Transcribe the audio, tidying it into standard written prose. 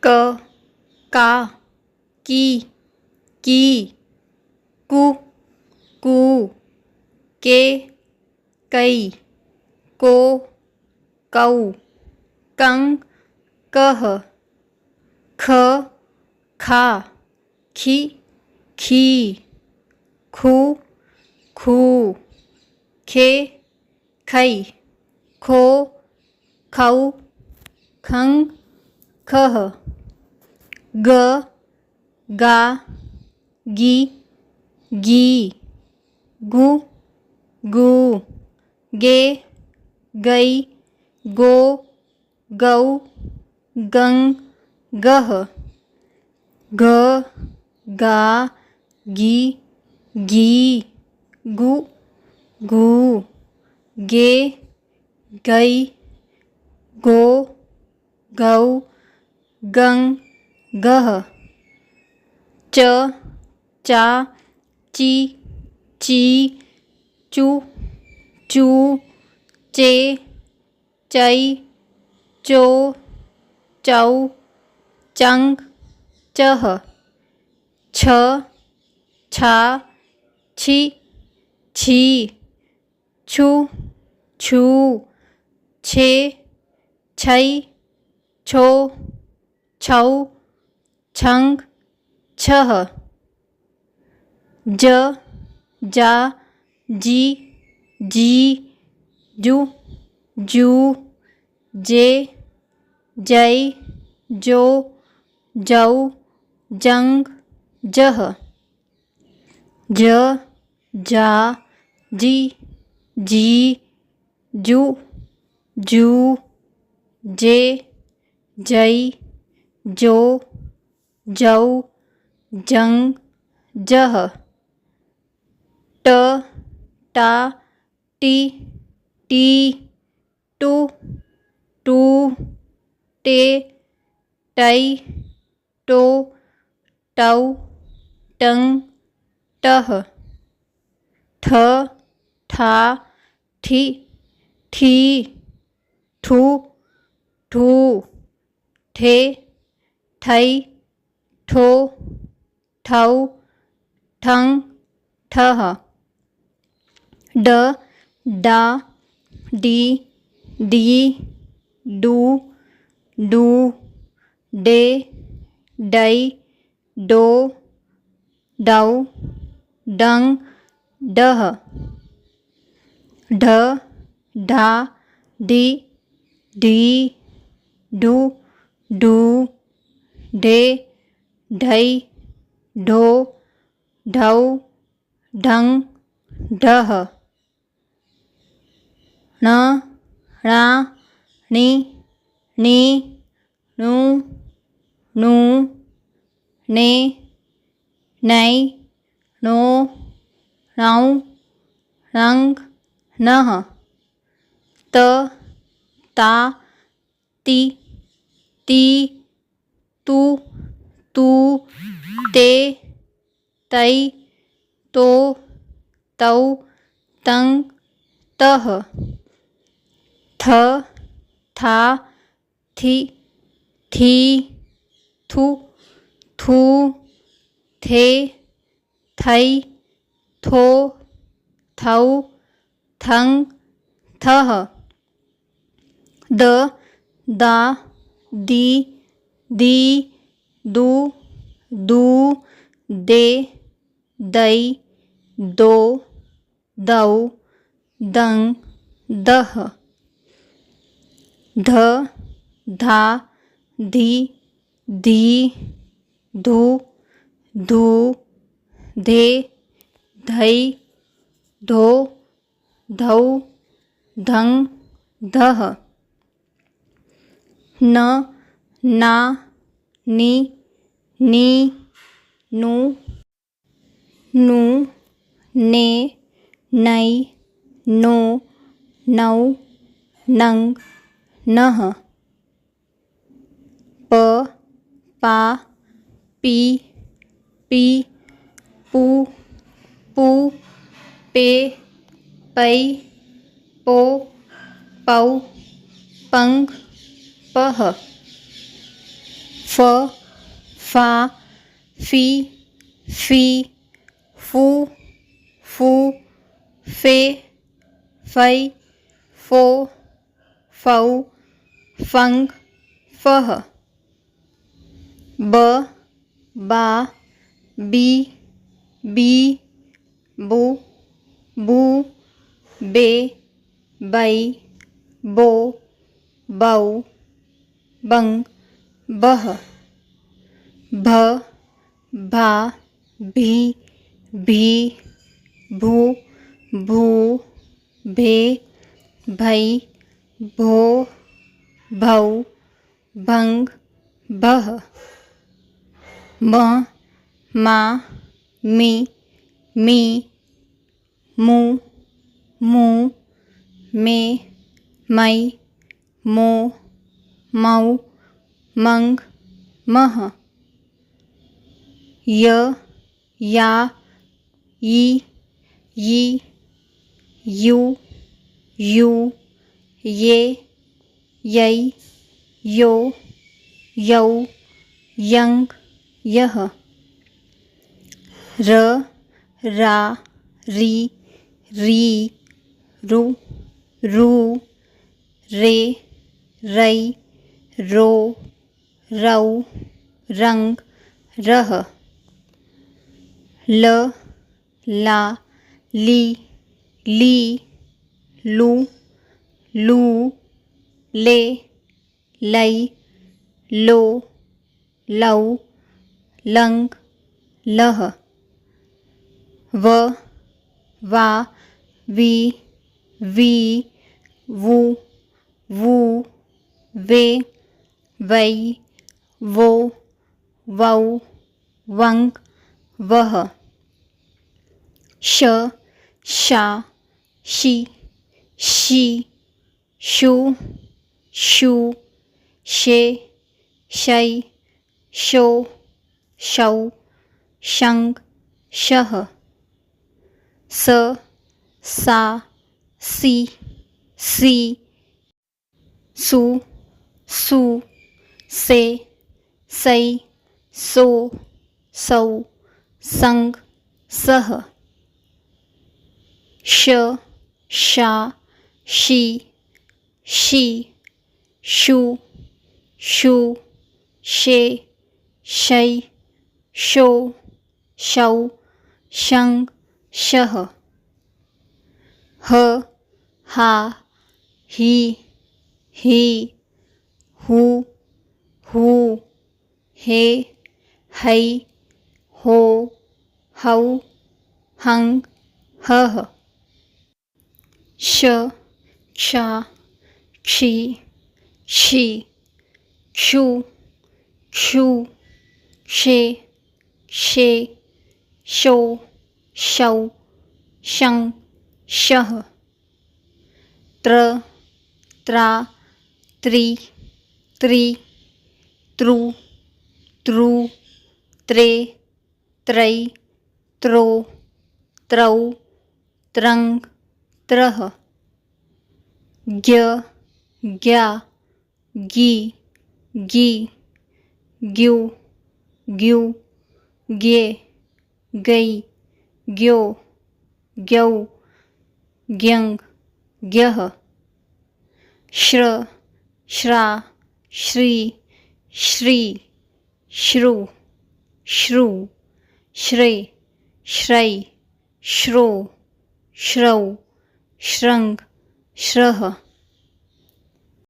क का की कु कू के कई को कौ कं कह ख खा खी खी खू खू खे खै खो खौ खं खह ग गा गी गी गु गू गे गई गो गौ गं गह ग गा गी गी गु गू गे गई गो गौ गं गह च चा ची ची चू चू चे चई चो चौ चंग चह छ छा छी छी छू छू छे छै छो छौ छंग छह ज जा जी जी जू जू जे जय जो जौ जंग जह ज जा जी जी जू जू जे जय जो जौ जंग जह ट टा टी टी टू टू टे टै टो टौ टंग टह ठ ठा ठी ठी ठू ठू ठे ठै ठो ठौ ठंग ठह ड डा डी डी डू डू डे डै डो डौ डंग डह ढ ढा डी ढी डू डू ढे ढै ढो ढौ ढंग ढह ण ણા ણી ની નું નું ને नै નો નૌ નંગ નહ ત તા તી તી તુ તું તે તೈ તો તૌ તંગ તહ थ था थी थी थू थू थे थई थो थौ थंग थह द दा दी दी दू दू दे दई दो दौ दंग दह ध धा धी धी धू धू धे धई धो धौ धंग धह न ना नी नी नू नू ने नै नो नौ नंग नह प पा पी पी पू पू पे पै पो पौ पंग पह फा फी फू फे फै फो फौ फंग फह बा बी बू बे बै बो बौ बंग बह भा भी भू भे भै भो भौ भंग बह मा मी मू मे मै मो मौ मंग मह या यी यू ये यै यो यौ यंग यह रा री रू रे रै रो रौ रंग रह ला ली लू ले लै लो लौ लंग लह वा वी वू वे वै वो वौ वंग वह शा शी शू शे शै शो शौ शंग शह सा सी सू से सै सो सौ संग सह शा शी शू शे शै शो शौ शंग शह हा ही हू हे है हो हौ हंग हह क्षी क्षू क्षे शे शो शौ शंग शह त्रा त्री त्रू त्रे त्रै त्रो त्रौ त्रंग त्रह ग्या गी ग्यू गे गै ग्यो ग्यौ ग्यंग ग्यह श्रा श्री श्रू श्रे श्रै श्रो श्रौ श्रंग श्रह